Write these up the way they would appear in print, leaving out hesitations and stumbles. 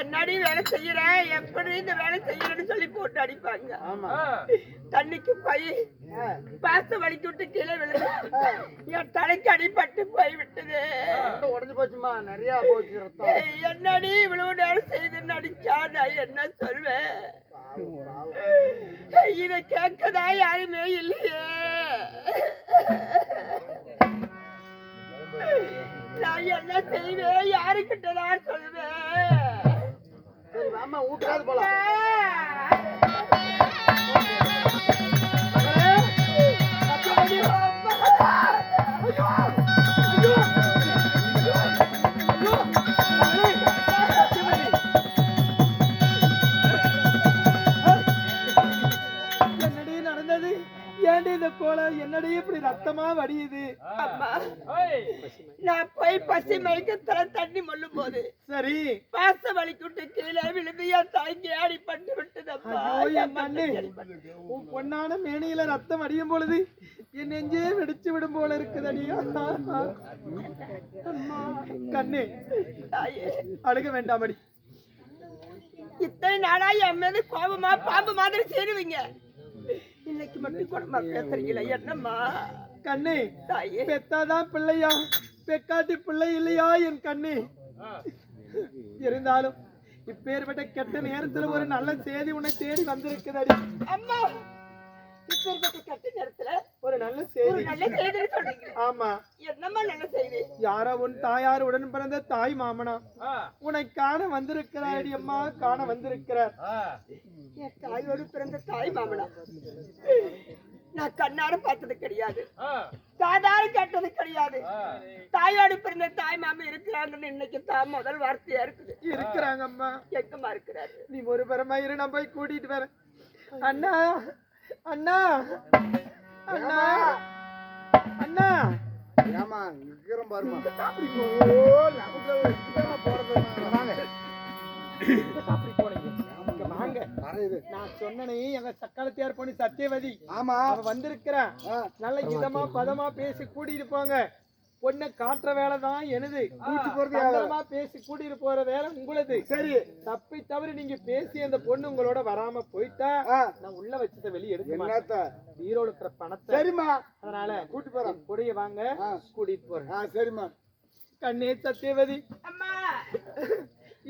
என்னடி வேலை செய்யற எப்படி இந்த வேலை செய்யறன்னு சொல்லி போட்டு அடிப்பாங்க. தண்ணிக்கு போய் பாச வலிக்கு விட்டு கீழே விழுந்து என் தலைக்கு அடிபட்டு போய் விட்டது. உடஞ்சு போச்சுமா, நிறைய போச்சு. என்னடி இவ்வளவு நேரம் செய்துன்னு அடிச்சா நான் என்ன சொல்வேன்? இதை கேட்கதா யாருமே இல்லையே. நான் என்ன செய்வேன்? யாருக்கிட்டதான் சொல்வேன்? சரி வாமா, ஊட்டாது போலாம். என்னடி நடந்தது? ஏண்டி இந்த கோலம் என்னடி இப்படி ரத்தமா வடியுது? நான் போய் பசி மயக்கத்துல தண்ணி மொள்ளும் போது சரி பாச வலிக்கிட்டு கீழே விழுந்து என் தாய்க்கு அடிபட்டு விட்டதப்பா. உன் பொன்னான மேனியில ரத்தம் அடியும் பொழுது என் நெஞ்சே வெடிச்சு விடும் போல இருக்குதடியா. கண்ணே அழுக வேண்டாமடி. இத்தனை நாளா என் மீது கோபமா பாம்பு மாதிரி சேருவீங்க. இன்னைக்கு மட்டும் கூட பேசுறீங்களா? என்னம்மா கண்ணே, தாயே பெத்தாதான் பிள்ளையா, பெக்காட்டி பிள்ளை இல்லையா என் கண்ணே? இருந்தாலும் இப்பேற்பட்ட கெட்ட நேரத்துல ஒரு நல்ல செய்தி உன்னை தேடி வந்திருக்குதடி. அம்மா, இப்பேற்பட்ட கெட்ட நேரத்துல ஒரு நல்ல செய்தி. நல்ல செய்தி சொல்றீங்க? ஆமா. என்னம்மா நல்ல செய்தி? யாரோ உன் தாயார் உடன் பிறந்த தாய் மாமனா உன்னை காண வந்திருக்கிறாடி அம்மா, காண வந்திருக்கிறார். என் தாயோடு பிறந்த தாய் மாமனா நான் கண்ணார பார்த்தது கிடையாது, காதார கேட்டது கிடையாது. தாயோடு பிறந்த தாய் மாமன் இருக்கிறாங்கன்னு இன்னைக்கு தான் முதல் வார்த்தையா இருக்குது. இருக்கிறாங்க அம்மா. எங்கம்மா இருக்கிறாரு? நீ ஒரு பரமா இரு, நான் போய் கூட்டிட்டு வரேன். அண்ணா அண்ணா அண்ணா அண்ணா ஏமா நிக்கிறோம் பாருமா. நான் சொன்னனே எங்க சக்காலத்தியார் பொண்ணு சத்தியவதி. ஆமா, அவ வந்திருக்கிறேன். நல்ல இதமா பதமா பேசி கூட்டிட்டு போங்க. பொண்ணை காட்டுற வேலை தான் எனது. பேசி கூட்டிட்டு போற வேலை உங்களது. சரி, தப்பி தவறு நீங்க பேசி அந்த பொண்ணு உங்களோட வராம போயிட்டா நான் உள்ள வச்சத வெளியே எடுக்க ஹீரோல இருக்கிற பணத்தை. சரிம்மா, அதனால கூட்டி போறேன். கூடிய வாங்க, கூட்டிட்டு போறேன். சரிம்மா. கண்ணே சத்தியவதி, அம்மா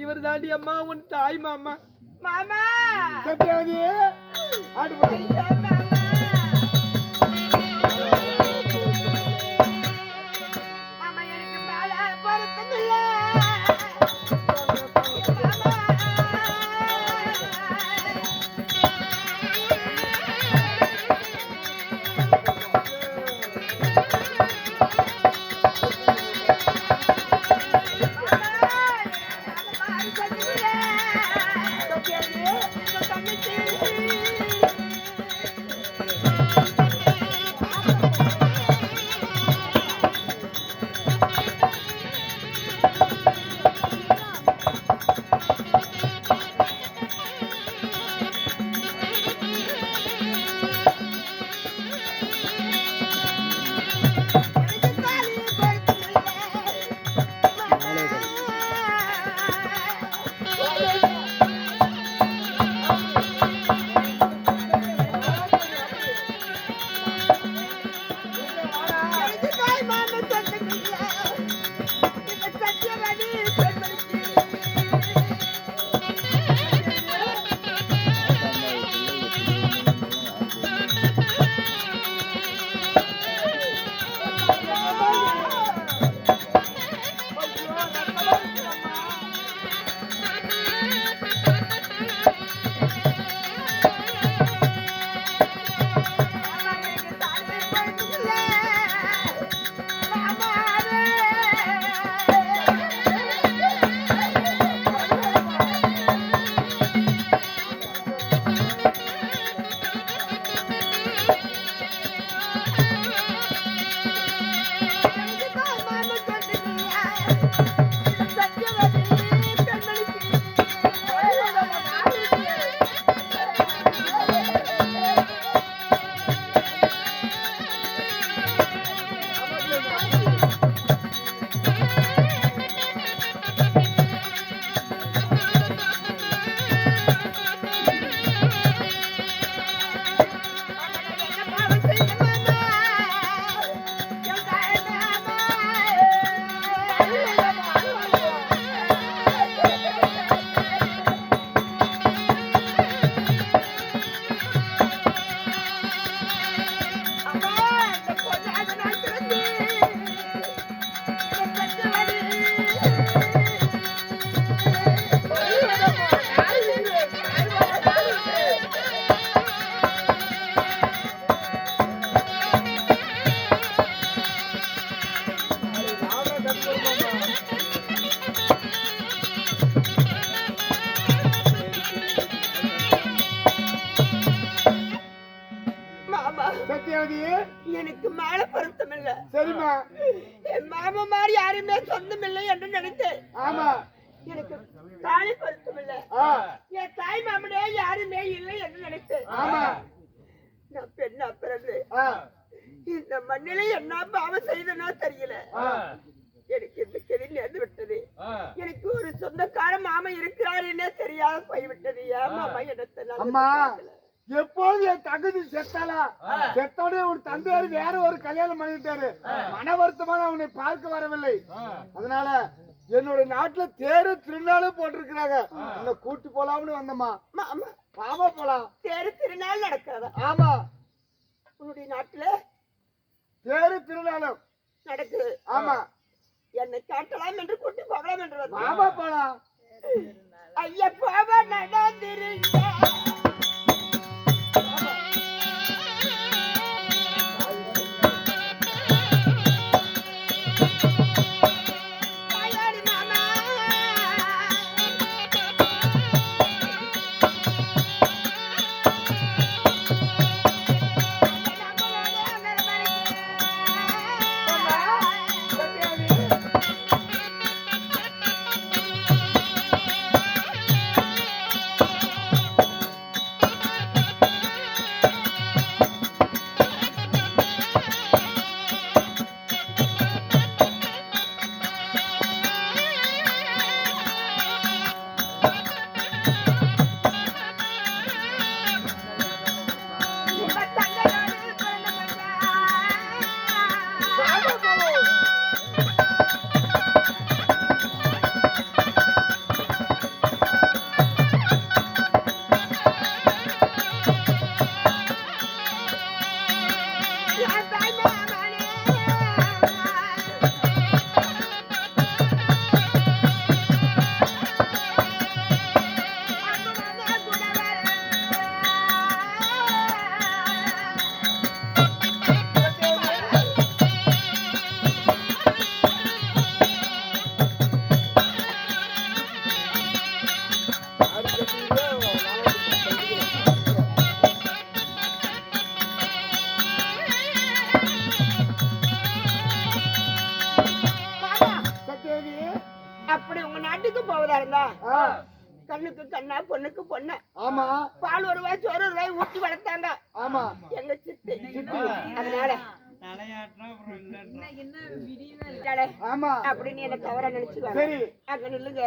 இவர் தாண்டி அம்மா உன் தாய் மாமா. மாமா சத்தியவதி ஆடு சரிம்மா. என் மாமா மாதிரி யாருமே சொந்தம் இல்லை என்று நினைத்தேன். ஆமா. எனக்கு தாலி பொருத்தம் இல்லை. என் தாய் மாமனே யாருமே இல்லை என்று நினைத்தேன். ஆமா. நான் பெண்ணா பிறகு இந்த மண்ணிலே என்ன பாவம் செய்தனா தெரியல. எனக்கு இந்த கெதி நேர்ந்து விட்டது. எனக்கு ஒரு சொந்தக்கார மாமா இருக்கிறாருன்னே தெரியாம போய்விட்டது. ஏன் மாமா இடத்த அம்மா எப்போது என் தகுதி செத்தாளா? செத்தோட ஒரு தந்தையார் வேற ஒரு கல்யாணம் பண்ணிட்டாரு. மன வருத்தமான அவனை பார்க்க வரவில்லை. அதனால என்னோட நாட்டுல தேரு திருநாளும் போட்டிருக்கிறாங்க. என்ன கூட்டு போலாம்னு வந்தம்மா. மாமா மாமா போலாம். தேரு திருநாள் நடக்கிறதா? ஆமா. உன்னுடைய நாட்டுல தேரு திருநாளும் நடக்குது. ஆமா. என்னை காட்டலாம் என்று கூட்டி போகலாம் என்று வந்தேன். மாமா போலாம். ஐயா போவ நடந்திருந்த அப்படி உங்க நாட்டுக்கு போவதா இருந்தா கண்ணுக்கு கண்ணா பொண்ணுக்கு பொண்ணு. ஆமா. பால் ஒரு ரூபாய் சோறு ஒரு ரூபாய் ஊட்டி வளர்த்தாங்க. ஆமா. எங்க சித்தி. அதனால ஆமா. அப்படின்னு என்ன தவறா நினைச்சுக்காங்க. சரி. அங்க நில்லுங்க.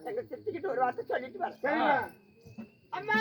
எங்க சித்திக்கிட்ட ஒரு வார்த்தை சொல்லிட்டு வரேன். சரிங்க. அம்மா